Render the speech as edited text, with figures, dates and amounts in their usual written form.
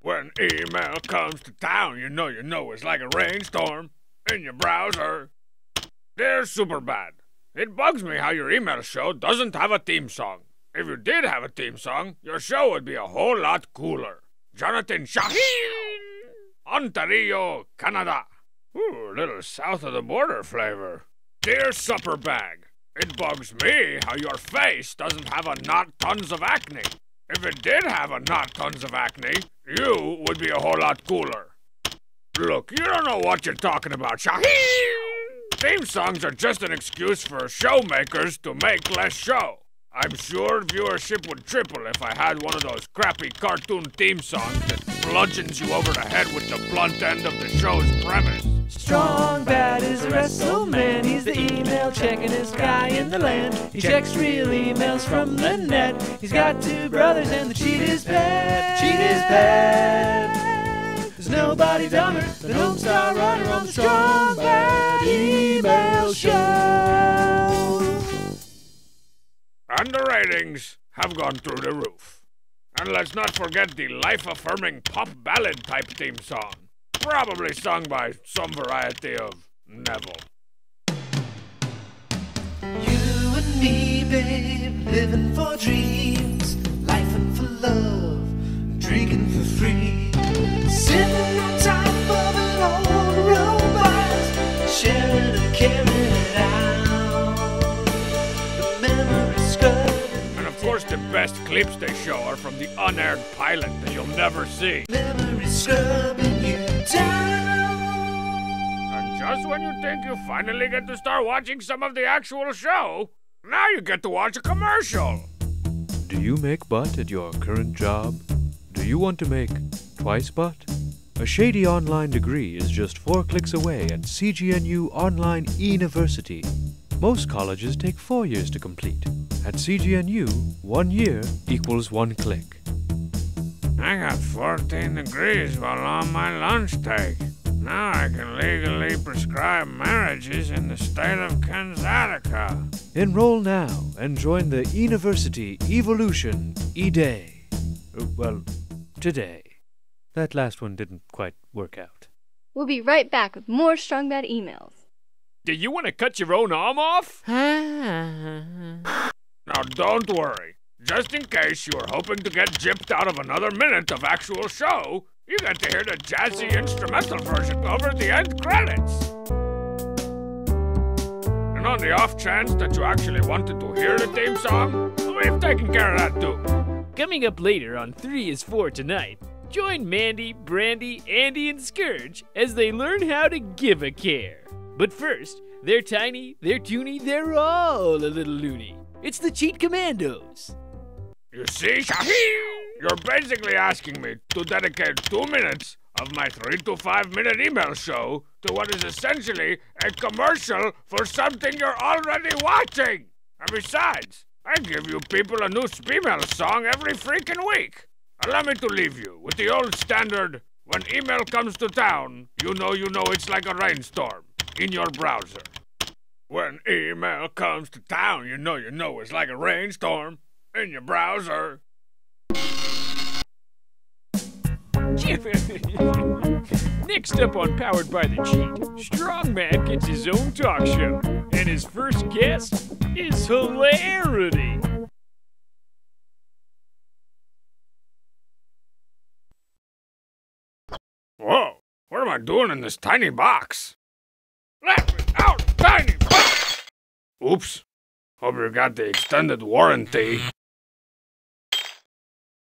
When email comes to town, you know it's like a rainstorm in your browser. Dear Superbad, it bugs me how your email show doesn't have a theme song. If you did have a theme song, your show would be a whole lot cooler. Jonathan Shaheen, Ontario, Canada. Ooh, a little south of the border flavor. Dear Supper Bag, it bugs me how your face doesn't have a not tons of acne. If it did have a not tons of acne, you would be a whole lot cooler. Look, you don't know what you're talking about, Shaheen! Theme songs are just an excuse for show makers to make less show. I'm sure viewership would triple if I had one of those crappy cartoon theme songs that bludgeons you over the head with the blunt end of the show's premise. Strong Bad is a wrestle man. He's the email checkin'est guy in the land. He checks real emails from the net. He's got two brothers and the cheat is bad. Cheat is bad. There's nobody dumber than Homestar Runner on the Strong Bad Email Show. And the ratings have gone through the roof. And let's not forget the life-affirming pop ballad type theme song. Probably sung by some variety of Neville. You and me, babe, living for dreams, lifing for love, drinking for free, sitting on top of an old robot, sharing and carrying it out. The memory scrubbing. And of course the best clips they show are from the unaired pilot that you'll never see. Memory scrubbing you down. And just when you think you finally get to start watching some of the actual show, now you get to watch a commercial. Do you make butt at your current job? Do you want to make twice butt? A shady online degree is just 4 clicks away at CGNU Online University. Most colleges take 4 years to complete. At CGNU, 1 year equals 1 click. I got 14 degrees while on my lunch break. Now I can legally prescribe marriages in the state of Kansas. Enroll now and join the University Evolution E-Day. Well, today. That last one didn't quite work out. We'll be right back with more Strong Bad emails. Do you want to cut your own arm off? Now don't worry. Just in case you were hoping to get gypped out of another minute of actual show, you get to hear the jazzy instrumental version over the end credits. And on the off chance that you actually wanted to hear the theme song, we've taken care of that too. Coming up later on 3 is 4 tonight, join Mandy, Brandy, Andy, and Scourge as they learn how to give a care. But first, they're tiny, they're toony, they're all a little loony. It's the Cheat Commandos. You see, Shaheen, you're basically asking me to dedicate 2 minutes of my 3 to 5 minute email show to what is essentially a commercial for something you're already watching. And besides, I give you people a new Speemail song every freaking week. Allow me to leave you with the old standard, when email comes to town, you know it's like a rainstorm in your browser. When email comes to town, you know it's like a rainstorm in your browser. Next up on Powered by the Cheat, Strong Man gets his own talk show, and his first guest is hilarity. Whoa, what am I doing in this tiny box? Let me out, tiny box! Oops, hope you got the extended warranty.